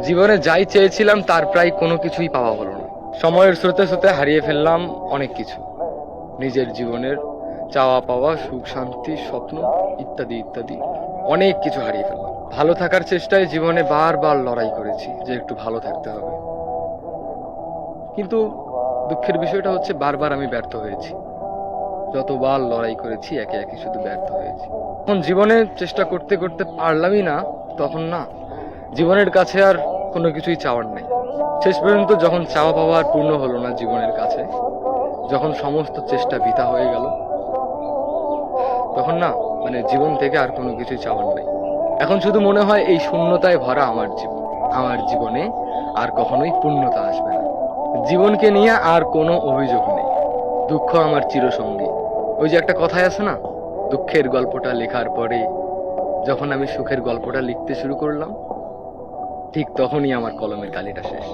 জীবনে যাই চেয়েছিলাম তার প্রায় কোনো কিছুই পাওয়া হলো না। সময়ের স্রোতে স্রোতে হারিয়ে ফেললাম অনেক কিছু। নিজের জীবনের চাওয়া পাওয়া, সুখ শান্তি, স্বপ্ন ইত্যাদি ইত্যাদি অনেক কিছু হারিয়ে ফেললাম। ভালো থাকার চেষ্টায় জীবনে বারবার লড়াই করেছি যে একটু ভালো থাকতে হবে, কিন্তু দুঃখের বিষয়টা হচ্ছে বারবার আমি ব্যর্থ হয়েছি। যতবার লড়াই করেছি একে একে শুধু ব্যর্থ হয়েছি। যখন জীবনে চেষ্টা করতে করতে পারলামই না, তখন না জীবনের কাছে আর কোনো কিছুই চাওয়ার নেই। শেষ পর্যন্ত যখন চাওয়া পাওয়া আর পূর্ণ হলো না জীবনের কাছে, যখন সমস্ত চেষ্টা বৃথা হয়ে গেল, তখন না জীবন থেকে আর কোনো কিছুই চাওয়ার নেই। এখন শুধু মনে হয় এই শূন্যতায় ভরা আমার জীবন। আমার জীবনে আর কখনোই পূর্ণতা আসবে না। জীবনকে নিয়ে আর কোনো অভিযোগ নেই। দুঃখ আমার চিরসঙ্গী। ওই যে একটা কথাই আছে না, দুঃখের গল্পটা লেখার পরে যখন আমি সুখের গল্পটা লিখতে শুরু করলাম, ঠিক তখনই আমার কলমের কালিটা শেষ।